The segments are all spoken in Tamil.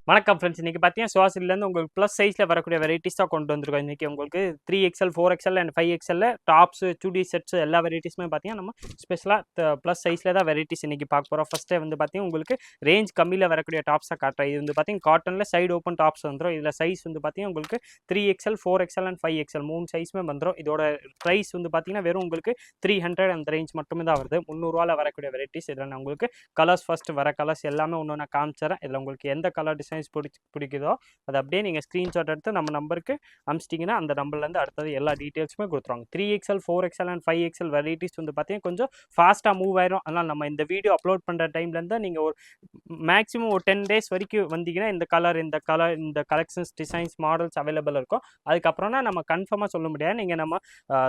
வணக்கம் ஃப்ரெண்ட்ஸ். இன்னைக்கு பார்த்தீங்கன்னா சுவாசிலேருந்து உங்களுக்கு ப்ளஸ் சைஸில் வரக்கூடிய வெரைட்டிஸ் தான் கொண்டு வந்திருக்கோம். இன்றைக்கி உங்களுக்கு 3XL 4XL and 5XL tops chudi sets எல்லா வெரைட்டிஸுமே பார்த்தீங்கன்னா நம்ம ஸ்பெஷலாக ப்ளஸ் சைஸில் தான் வெரைட்டிஸ் இன்றைக்கி பார்க்க போகிறோம். ஃபஸ்ட்டே வந்து பார்த்தீங்கன்னா உங்களுக்கு ரேஞ்ச் கம்மியில் வரக்கூடிய டாப்ஸாக காட்டுறேன். இது வந்து பார்த்தீங்கன்னா காட்டனில் சைடு ஓப்பன் டாப்ஸ் வந்துடும். இதில் சைஸ் வந்து பார்த்தீங்கன்னா உங்களுக்கு 3XL 4XL அண்ட் 5XL 3 சைஸுமே வந்துடும். இதோட ப்ரைஸ் வந்து பார்த்தீங்கன்னா வெறும் உங்களுக்கு 300 அந்த ரேஞ்ச் மட்டுமே தான் வருது. 300 வரக்கூடிய வெரைட்டிஸ். இதில் நான் உங்களுக்கு கலர்ஸ் ஃபஸ்ட்டு வர கலர்ஸ் எல்லாமே ஒன்று நான் காமிச்சிடறேன். இதில் உங்களுக்கு எந்த கலர் டிசைன்ஸ் பிடிக்குதோ அதை அப்படியே நீங்கள் ஸ்க்ரீன்ஷாட் எடுத்து நம்ம நம்பருக்கு அனுப்பிச்சிட்டிங்கன்னா அந்த நம்பர்லேருந்து அடுத்தது எல்லா டீட்டெயில்ஸுமே கொடுத்துருவாங்க. 3XL 4XL and 5XL varieties வந்து பார்த்தீங்கன்னா கொஞ்சம் ஃபாஸ்ட்டாக மூவ் ஆயிரும். அதனால் நம்ம இந்த வீடியோ அப்லோட் பண்ணுற டைம்லேருந்து நீங்கள் ஒரு மேக்ஸிமம் ஒரு 10 டேஸ் வரைக்கும் வந்தீங்கன்னா இந்த கலெக்ஷன்ஸ் டிசைன்ஸ் மாடல்ஸ் அவைலபிள் இருக்கும். அதுக்கப்புறம்னா நம்ம கன்ஃபார்மாக சொல்ல முடியாது. நீங்கள் நம்ம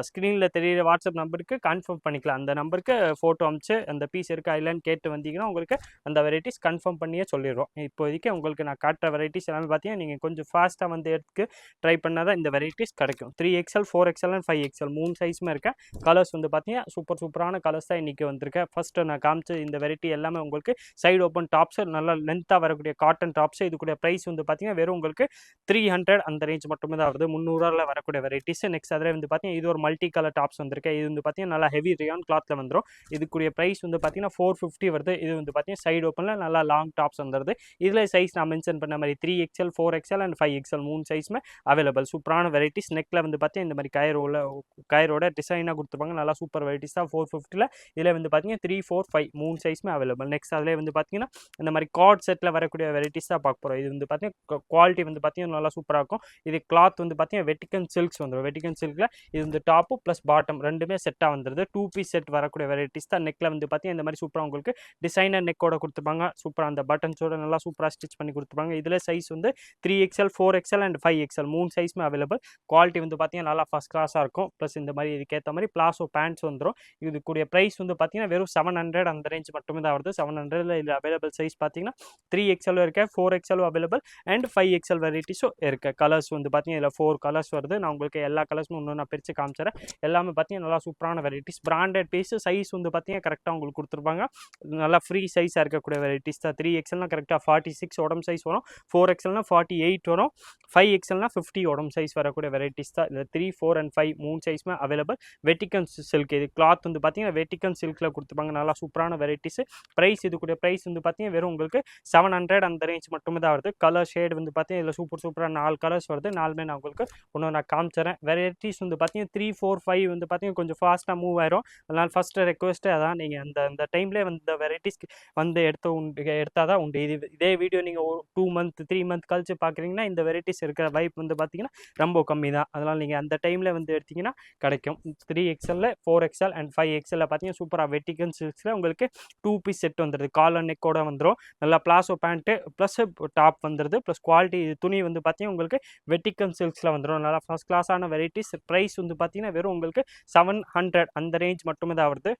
ஸ்க்ரீனில் தெரியிற வாட்ஸ்அப் நம்பருக்கு கன்ஃபார்ம் பண்ணிக்கலாம். அந்த நம்பருக்கு ஃபோட்டோ அனுப்பிச்சு அந்த பீஸ் இருக்கா இல்லைன்னு கேட்டு வந்தீங்கன்னா உங்களுக்கு அந்த வெரைட்டிஸ் கன்ஃபார்ம் பண்ணியே சொல்லிடுவோம். இப்போதைக்கு உங்களுக்கு நான் காட்டுற வெரைட்டிஸ் எல்லாமே பார்த்தீங்கன்னா நீங்கள் கொஞ்சம் ஃபாஸ்ட்டாக வந்து எடுத்துக்கு ட்ரை பண்ணால் தான் இந்த வெரைட்டிஸ் கிடைக்கும். 3XL 4XL அண்ட் 5XL 3 சைஸுமே இருக்கேன். கலர்ஸ் வந்து பார்த்தீங்கன்னா சூப்பரான கலர்ஸ் தான் இன்றைக்கி வந்திருக்கேன். ஃபஸ்ட்டு நான் காமிச்ச இந்த வெரைட்டி எல்லாமே உங்களுக்கு சைடு ஓப்பன் டாப்ஸ் நல்லா லென்த்தாக வரக்கூடிய காட்டன் டாப்ஸ். இதுக்குடைய ப்ரைஸ் வந்து பார்த்தீங்கன்னா வெறும் உங்களுக்கு 300 அந்த ரேஞ்ச் மட்டுமே தான் வருது. 300 வரக்கூடிய வெரைட்டிஸ். நெக்ஸ்ட் அதில் வந்து பார்த்தீங்கன்னா இது ஒரு மல்டி கலர் டாப்ஸ் வந்திருக்கேன். இது வந்து பார்த்தீங்கன்னா நல்லா ஹெவி ரியான் கிளாத்தில் வந்துடும். இதுக்குரிய ப்ரைஸ் வந்து பார்த்தீங்கன்னா 450 வருது. இது வந்து பார்த்தீங்கன்னா சைடு ஓப்பனில் நல்லா லாங் டாப்ஸ் வந்துடுது. இதில் சைஸ் நான் மென்ஷன் பண்ண மாதிரி 3XL 4XL அண்ட் 5XL 3 சைஸுமே அவைலபிள். சூப்பரான வெரைட்டிஸ். நெக்கில் வந்து பார்த்தீங்கன்னா இந்த மாதிரி கயரோட டிசைனாக கொடுத்துருப்பாங்க. நல்லா சூப்பர் வெரைட்டிஸ் தான் 450. இதில் வந்து பார்த்தீங்கன்னா 3, 4, 5 3 சைஸுமே அவைலபிள். நெக்ஸ்ட் அதில் வந்து பார்த்தீங்கன்னா இந்த மாதிரி கார்ட் செட்டில் வரக்கூடிய வெரைட்டிஸ் தான் பார்க்க போகிறோம். இது வந்து பார்த்தீங்கன்னா குவாலிட்டி வந்து பார்த்தீங்கன்னா நல்லா சூப்பராக இருக்கும். இது கிளாத் வந்து பார்த்தீங்கன்னா வெட்டிகன் சில்க்ஸ் வந்துடும். வெட்டிகன் சில்கில் இது வந்து டாப்பு ப்ளஸ் பாட்டம் ரெண்டுமே செட்டாக வந்துடுது. 2 பீஸ் செட் வரக்கூடிய வெரைட்டிஸ் தான். நெக்கில் வந்து பார்த்தீங்கன்னா இந்த மாதிரி சூப்பராக உங்களுக்கு டிசைனர் நெக்கோட கொடுத்துருப்பாங்க. சூப்பராக அந்த பட்டன்ஸோட நல்லா சூப்பராக ஸ்டிச் பண்ணி கொடுத்துருப்பாங்க. இதில் சைஸ் வந்து 3XL 4XL அண்ட் 5XL 3 சைஸுமே அவைலபிள். குவாலிட்டி வந்து பார்த்தீங்கன்னா நல்லா ஃபஸ்ட் கிளாஸாக இருக்கும். ப்ளஸ் இந்த மாதிரி இதுக்கேற்ற மாதிரி பிளாசோ பேண்ட்ஸ் வந்துடும். இதுக்குரிய ப்ரைஸ் வந்து பார்த்தீங்கன்னா வெறும் 700 அந்த ரேஞ்ச் மட்டுமே தான் வருது. 700 இதில் அவைலபிள் சைஸ் பார்த்தீங்கன்னா 3XL இருக்குது, 4XL அவைலபிள் அண்ட் 5XL வெரைட்டிஸும் இருக்குது. கலர்ஸ் வந்து பார்த்தீங்கன்னா இதில் 4 கலர்ஸ் வருது. நான் உங்களுக்கு எல்லா கலர்ஸும் இன்னும் நான் பிரித்து காமிச்சிடறேன். எல்லாமே பார்த்தீங்கன்னா நல்லா சூப்பரான வெரைட்டிஸ். Branded piece. சைஸ் வந்து பார்த்தீங்கன்னா கரெக்டாக உங்களுக்கு கொடுத்துருப்பாங்க. நல்லா ஃப்ரீ சைஸாக இருக்கக்கூடிய வெரைட்டிஸ் தான். 3XLனா கரெக்டாக 46 உடம்பு சைஸ் வரும். 4XLனா 48 வரும். 5XLனா 50 உடம்பு சைஸ் வரக்கூடிய வெரைட்டிஸ் தான். இதில் 3, 4 அண்ட் 5 3 சைஸுமே அவைலபிள். வெட்டிகன் சில்க். இது கிளாத் வந்து பார்த்தீங்கன்னா வெட்டிகன் சில்கில் கொடுத்துருப்பாங்க. நல்லா சூப்பரான வெரைட்டிஸ். ப்ரைஸ் இதுக்குடைய ப்ரைஸ் வந்து பார்த்தீங்கன்னா வெறும் உங்களுக்கு 700 அந்த ரேஞ்ச் மட்டுமே தான் வருது. கலர் ஷேட் வந்து பார்த்தீங்கன்னா இதில் சூப்பராக 4 கலர்ஸ் வருது. 4மே நான் உங்களுக்கு ஒன்று நான் காமிச்சிடறேன். வெரைட்டிஸ் வந்து பார்த்தீங்கன்னா 3, 4, 5 வந்து பார்த்தீங்கன்னா கொஞ்சம் ஃபாஸ்ட்டாக மூவ் ஆயிரும். அதனால் ஃபஸ்ட்டு ரெக்வஸ்ட்டு அதான் நீங்கள் அந்த டைம்லேயே வந்து வெரைட்டிஸ்க்கு வந்து எடுத்தால் தான் உண்டு. இதே வீடியோ நீங்கள் 2 மந்த் 3 மந்த் கழிச்சு பார்க்குறீங்கன்னா இந்த வெரைட்டிஸ் இருக்கிற வாய்ப்பு வந்து பார்த்தீங்கன்னா ரொம்ப கம்மி தான். அதனால் நீங்கள் அந்த டைமில் வந்து எடுத்திங்கன்னா கிடைக்கும். 3XL 4XL அண்ட் 5XL பார்த்தீங்கன்னா சூப்பராக வெட்டிகன் சில்க்ஸில் உங்களுக்கு 2 பீஸ் செட் வந்துடுது. காலர் நெக்கோட வந்துடும். நல்லா பிளாசோ பேண்ட்டு ப்ளஸ் டாப் வந்துடுது. ப்ளஸ் குவாலிட்டி துணி வந்து பார்த்தீங்கன்னா உங்களுக்கு வெட்டிகன் சில்க்ஸில் வந்துடும். நல்லா ஃபஸ்ட் கிளாஸான வெரைட்டிஸ். ப்ரைஸ் வந்து பார்த்தீங்கன்னா வெறும் உங்களுக்கு 700 அந்த ரேஞ்ச் மட்டுமே தான் வருது.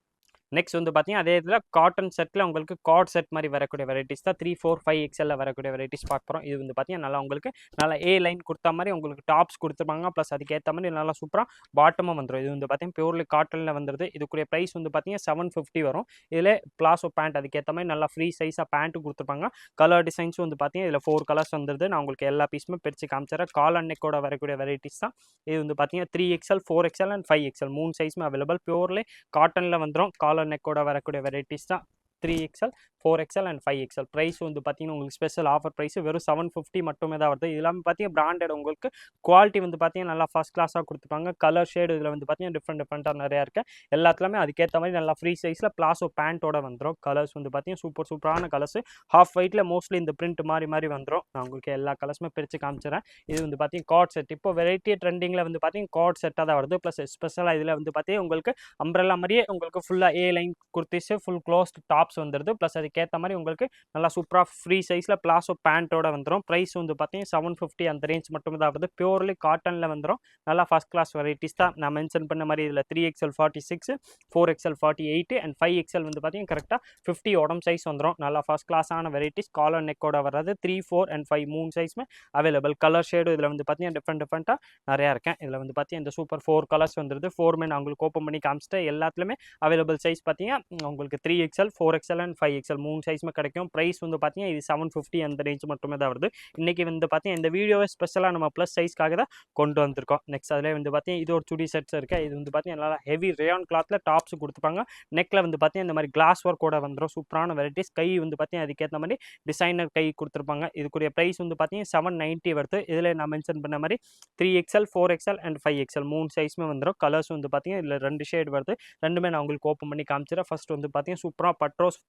நெக்ஸ்ட் வந்து பார்த்தீங்கன்னா அதே இதில் காட்டன் செட்டில் உங்களுக்கு கார்ட் செட் மாதிரி வரக்கூடிய வெரைட்டிஸ் தான் 3, 4, 5XL வரக்கூடிய வெரைட்டிஸ் பார்க்க போகிறோம். இது வந்து பார்த்தீங்கன்னா நல்லா உங்களுக்கு நல்லா ஏ லைன் கொடுத்த மாதிரி உங்களுக்கு டாப்ஸ் கொடுத்துருப்பாங்க. ப்ளஸ் அதுக்கேற்ற மாதிரி நல்லா சூப்பராக பாட்டமும் வந்துடும். இது வந்து பார்த்தீங்கன்னா பியூர்லி காட்டனில் வந்துடுது. இதுக்குரிய ப்ரைஸ் வந்து பார்த்தீங்கன்னா 750 வரும். இதில் பிளாசோ பேண்ட் அதுக்கேற்ற மாதிரி நல்லா ஃப்ரீ சைஸாக பேண்ட்டும் கொடுத்துருப்பாங்க. கலர் டிசைன்ஸும் வந்து பார்த்தீங்கன்னா இதில் 4 கலர்ஸ் வந்துடுது. நான் உங்களுக்கு எல்லா பீஸுமே பிரித்து காமிச்சிடறேன். காலர் நெக்கோட வரக்கூடிய வெரைட்டிஸ் தான். இது வந்து பார்த்தீங்கன்னா 3XL 4XL அண்ட் 5XL 3 சைஸுமே அவைலபிள். பியூர்லி காட்டனில் வந்துடும். காலர் நெக்கோட வரக்கூடிய வெரைட்டிஸ் தான் 3XL 4XL and 5XL. Price வந்து பார்த்தீங்கன்னா உங்களுக்கு ஸ்பெஷல் ஆஃபர் ப்ரைஸ் வெறும் 750 மட்டுமே தான் வருது. இது எல்லாமே பார்த்தீங்கன்னா பிராண்டட். உங்களுக்கு குவாலிட்டி வந்து பார்த்தீங்கன்னா நல்லா ஃபஸ்ட் கிளாஸாக கொடுத்துருப்பாங்க. கலர் ஷேடு இதில் வந்து பார்த்தீங்கன்னா டிஃப்ரெண்ட்டாக நிறையா இருக்குது. எல்லாத்துலேயுமே அதுக்கேற்ற மாதிரி நல்லா ஃப்ரீ சைஸில் பிளாசோ பேண்ட்டோட வந்துடும். கலர்ஸ் வந்து பார்த்தீங்கன்னா சூப்பரான கலர்ஸ். ஹாஃப் ஒயிட்டில் மோஸ்ட்லி இந்த பிரிண்ட் மாதிரி வந்துடும். நான் உங்களுக்கு எல்லா கலர்ஸுமே பிரித்து காமிச்சிடறேன். இது வந்து பார்த்தீங்கன்னா கார்ட் செட். இப்போ வெரைட்டி ட்ரெண்டிங்கில் வந்து பார்த்தீங்கன்னா கார்ட் செட்டாக தான் வருது. ப்ளஸ் ஸ்பெஷலாக இதில் வந்து பார்த்தீங்கன்னா உங்களுக்கு அம்ப்ரெல்லா மாதிரியே உங்களுக்கு ஃபுல்லாக A line kurtis full closed tops வந்துடுது. ப்ளஸ் அதுக்கேற்ற மாதிரி உங்களுக்கு நல்லா சூப்பராக ஃப்ரீ சைஸில் பிளாசோ பேண்ட்டோட வந்துடும். ப்ரைஸ் வந்து பார்த்தீங்கன்னா 750 அந்த ரேஞ்ச் மட்டுமே தான் வருது. பியூர்லி காட்டனில் வந்துடும். நல்லா ஃபஸ்ட் கிளாஸ் வெரைட்டிஸ் தான். நான் மென்ஷன் பண்ண மாதிரி இதில் 3XL 46, 4XL 48 அண்ட் 5XL வந்து பார்த்தீங்கன்னா கரெக்டாக 50 உடம்பு சைஸ் வந்துடும். நல்லா ஃபஸ்ட் கிளாஸான வெரைட்டிஸ். காலர் நெக்கோட வர்றது 3, 4 அண்ட் 5 3 சைஸுமே அவைலபிள். கலர் ஷேடு இதில் வந்து பார்த்தீங்கன்னா டிஃப்ரெண்ட்டாக நிறையா இருக்கேன். இதில் வந்து பார்த்தீங்கன்னா இந்த சூப்பர் 4 கலர்ஸ் வந்துடுது. 4மே நான் உங்களுக்கு ஓப்பன் பண்ணி காமிச்சிட்டு எல்லாத்துலேயுமே அவைலபிள் சைஸ் பார்த்தீங்கன்னா உங்களுக்கு 3XL 4XL அண்ட் 5XL 3 சைஸுமே கிடைக்கும். ப்ரைஸ் வந்து பார்த்தீங்கன்னா இது 750 அந்த ரேஞ்ச் மட்டுமே தான் வருது. இன்றைக்கி வந்து பார்த்தீங்கன்னா இந்த வீடியோவை ஸ்பெஷலாக நம்ம ப்ளஸ் சைஸ்க்காக தான் கொண்டு வந்திருக்கோம். நெக்ஸ்ட் அதிலே வந்து பார்த்தீங்கன்னா இது ஒரு சுடி செட்ஸ் இருக்குது. இது வந்து பார்த்தீங்கன்னா நல்லா ஹெவி ரேயான் கிளாத்தில் டாப்ஸ் கொடுத்துருப்பாங்க. நெக்கில் வந்து பார்த்தீங்கன்னா இந்த மாதிரி கிளாஸ் ஒர்க்கோட வந்துடும். சூப்பரான வெரைட்டிஸ். கை வந்து பார்த்தீங்கன்னா அதுக்கேற்ற மாதிரி டிசைனர் கை கொடுத்துருப்பாங்க. இதுக்குரிய ப்ரைஸ் வந்து பார்த்தீங்கன்னா 790 வருது. இதில் நான் மென்ஷன் பண்ண மாதிரி 3XL 4XL அண்ட் 5XL 3 சைஸுமே வந்துடும். கலர்ஸ் வந்து பார்த்தீங்கன்னா இதில் 2 ஷேட் வருது. ரெண்டுமே நான் உங்களுக்கு ஓப்பன் பண்ணி காமிச்சிடறேன். ஃபர்ஸ்ட் வந்து பார்த்தீங்கன்னா சூப்பராக பட்ரோஸ்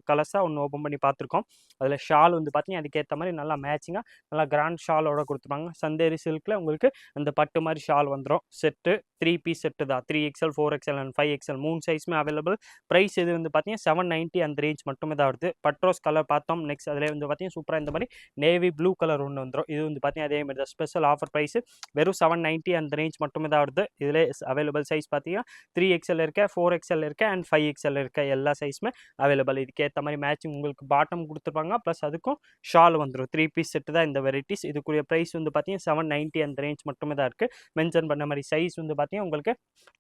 கலர்ஸாக ஒன்று ஓப்பன் பண்ணி பார்த்துருக்கோம். அதில் ஷால் வந்து பார்த்தீங்கன்னா அதுக்கேற்ற மாதிரி நல்லா மேட்சிங்காக நல்லா கிராண்ட் ஷாலோட கொடுத்துருப்பாங்க. சந்தேரி சில்கில் உங்களுக்கு அந்த பட்டு மாதிரி ஷால் வந்துடும். செட்டு 3 பீஸ் செட்டு தான். 3XL 4XL அண்ட் 5XL 3 சைஸுமே அவைலபிள். ப்ரைஸ் இது வந்து பார்த்தீங்கன்னா 790 அந்த ரேஞ்ச் மட்டுமே தான் வருது. பட்ரோஸ் கலர் பார்த்தோம். நெக்ஸ்ட் அதில் வந்து பார்த்தீங்கன்னா சூப்பராக இந்த மாதிரி நேவி ப்ளூ கலர் ஒன்று வந்துடும். இது வந்து பார்த்தீங்கன்னா அதே மாதிரி தான் ஸ்பெஷல் ஆஃபர் ப்ரைஸ் வெறும் 790 அந்த ரேஞ்ச் மட்டுமே தான் வருது. இதில் அவைலபிள் சைஸ் பார்த்தீங்கன்னா 3XL இருக்க, 4XL இருக்க அண்ட் 5XL இருக்க எல்லா சைஸுமே அவைலபிள். இதுக்கேற்ற மாதிரி மேட்சிங் உங்களுக்கு பாட்டம் கொடுத்துருப்பாங்க. ப்ளஸ் அதுக்கும் ஷால் வந்துடும். 3 பீஸ் செட்டு தான் இந்த வெரைட்டிஸ். இதுக்குரிய ப்ரைஸ் வந்து பார்த்தீங்கன்னா 790 அந்த ரேஞ்ச் மட்டுமே தான் இருக்குது. மென்ஷன் பண்ண மாதிரி சைஸ் வந்து பார்த்தீங்கன்னா உங்களுக்கு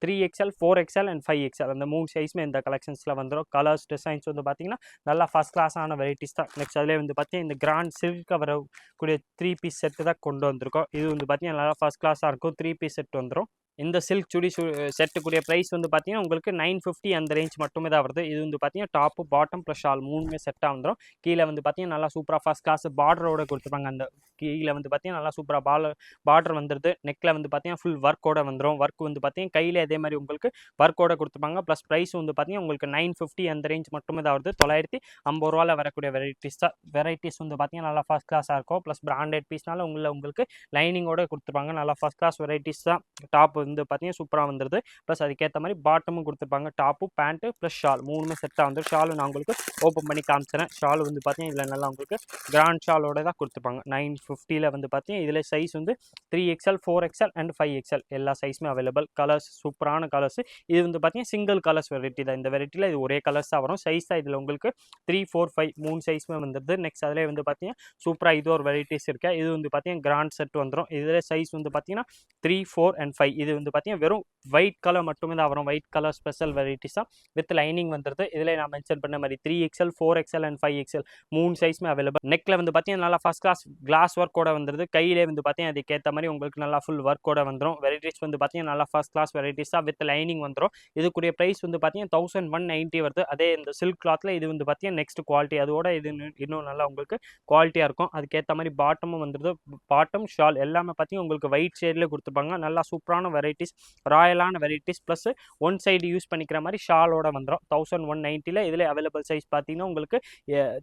3XL 4XL அண்ட் 5XL அந்த 3 சைஸுமே இந்த கலெக்ஷன்ஸில் வந்துடும். கலர்ஸ் டிசைன்ஸ் வந்து பார்த்தீங்கன்னா நல்லா ஃபஸ்ட் கிளாஸான வெரைட்டிஸ் தான். நெக்ஸ்ட் அதிலே வந்து பார்த்தீங்கன்னா இந்த கிராண்ட் சில்க் வரக்கூடிய 3 பீஸ் செட்டு தான் கொண்டு வந்திருக்கோம். இது வந்து பார்த்தீங்கன்னா நல்லா ஃபஸ்ட் கிளாஸாக இருக்கும். 3 பீஸ் செட் வந்துடும். இந்த சில்க் சுடி செட்டுக்குரிய ப்ரைஸ் வந்து பார்த்தீங்கன்னா உங்களுக்கு 950 அந்த ரேஞ்ச் மட்டுமே தான் வருது. இது வந்து பார்த்தீங்கன்னா டாப்பு பாட்டம் ப்ளஸ் ஷால் 3மே செட்டாக வந்துடும். கீழே வந்து பார்த்தீங்கன்னா நல்லா சூப்பராக ஃபஸ்ட் கிளாஸ் பார்டரோட கொடுத்துருப்பாங்க. அந்த கீழே வந்து பார்த்தீங்கன்னா நல்லா சூப்பராக பார்டர் வந்துடுது. நெக்கில் வந்து பார்த்தீங்கன்னா ஃபுல் ஒர்க்கோட வந்துடும். ஒர்க் வந்து பார்த்தீங்கன்னா கையில் அதே மாதிரி உங்களுக்கு ஒர்க்கோட கொடுத்துருப்பாங்க. ப்ளஸ் ப்ரைஸ் வந்து பார்த்தீங்கன்னா உங்களுக்கு 950 அந்த ரேஞ்ச் மட்டுமே தான் வருது. 950 ரூபாயில் வரக்கூடிய வெரைட்டிஸ் தான். வெரைட்டிஸ் வந்து பார்த்தீங்கன்னா நல்லா ஃபஸ்ட் கிளாஸாக இருக்கும். ப்ளஸ் பிராண்டட் பீஸ்னால உங்களுக்கு லைனிங்கோட கொடுத்துருப்பாங்க. நல்லா ஃபஸ்ட் கிளாஸ் வெரைட்டிஸ் தான். டாப் வந்து பார்த்தீங்கன்னா சூப்பராக வந்துடுது. ப்ளஸ் அதுக்கேற்ற மாதிரி பாட்டமும் கொடுத்துருப்பாங்க. டாப்பு பேண்ட்டு ப்ளஸ் ஷால் 3மே செட்டாக வந்துடும். ஷால் நான் உங்களுக்கு ஓப்பன் பண்ணி காமிச்சிடறேன். ஷால் வந்து பார்த்தீங்கன்னா இதில் நல்லா உங்களுக்கு கிராண்ட் ஷாலோட தான் கொடுத்துருப்பாங்க. 950 வந்து பார்த்தீங்கன்னா இதில் சைஸ் வந்து 3XL 4XL அண்ட் 5XL எல்லா சைஸுமே அவைலபிள். கலர்ஸ் சூப்பரான கலர்ஸ். இது வந்து பார்த்தீங்கன்னா சிங்கிள் கலர்ஸ் வெரைட்டி தான். இந்த வெரைட்டியில் இது ஒரே கலர்ஸ் தான் வரும். சைஸ் தான் இதில் உங்களுக்கு 3, 4, 5 3 சைஸுமே வந்துடுது. நெக்ஸ்ட் அதிலே வந்து பார்த்தீங்கன்னா சூப்பராக இது ஒரு வெரைட்டிஸ் இருக்குது. இது வந்து பார்த்தீங்கன்னா கிராண்ட் செட் வந்துடும். இதில் சைஸ் வந்து பார்த்தீங்கன்னா 3, 4 அண்ட் 5. இது வந்து பார்த்தீங்கன்னா வெறும் ஒயிட் கலர் மட்டுமே தான் வரும். ஒயிட் கலர் ஸ்பெஷல் வெரைட்டிஸ் தான் வித் லைனிங் வந்துடுது. இதில் நான் மென்ஷன் பண்ண மாதிரி 3XL 4XL அண்ட் 5XL 3 சைஸுமே அவைலபிள். நெக்கில் வந்து பார்த்தீங்கன்னா நல்லா ஃபஸ்ட் கிளாஸ் ஒர்க்கோட வந்துடுது. கையிலே வந்து பார்த்தீங்கன்னா அதுக்கேற்ற மாதிரி உங்களுக்கு நல்லா ஃபுல் ஒர்க்கோட வந்துடும். வெரைட்டிஸ் வந்து பார்த்தீங்கன்னா நல்லா ஃபஸ்ட் கிளாஸ் வெரைட்டிஸ் தான் வித் லைனிங் வந்துடும். இதுக்குரிய ப்ரைஸ் வந்து பார்த்தீங்கன்னா 1190 வருது. அதே இந்த சில்க் கிளாத்தில் இது வந்து பார்த்தீங்கன்னா நெக்ஸ்ட் குவாலிட்டி அதோட இது இன்னும் நல்லா உங்களுக்கு குவாலிட்டியாக இருக்கும். அதுக்கேற்ற மாதிரி பாட்டமும் வந்துடுது. பாட்டம் ஷால் எல்லாமே பார்த்தீங்கன்னா உங்களுக்கு ஒயிட் ஷேட்லேயே கொடுத்துருப்பாங்க. நல்லா சூப்பரான வெரைட்டிஸ், ராயலான varieties. Plus one side use பண்ணிக்கிற மாதிரி ஷாலோட வந்துடும். 1190 இதில் அவைலபிள் சைஸ் பார்த்தீங்கன்னா உங்களுக்கு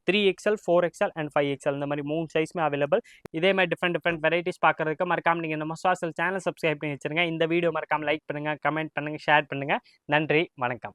3XL 4XL அண்ட் 5XL இந்த மாதிரி 3 சைஸுமே அவைலபிள். இதே மாதிரி டிஃப்ரெண்ட் வெரைட்டிஸ் பார்க்குறதுக்கு மறக்காம நீங்கள் நம்ம சாசல் சேனல் சப்ஸ்கிரைப் பண்ணி வச்சுருங்க. இந்த வீடியோ மறக்காம லைக் பண்ணுங்கள், கமெண்ட் பண்ணுங்கள், ஷேர் பண்ணுங்கள். நன்றி, வணக்கம்.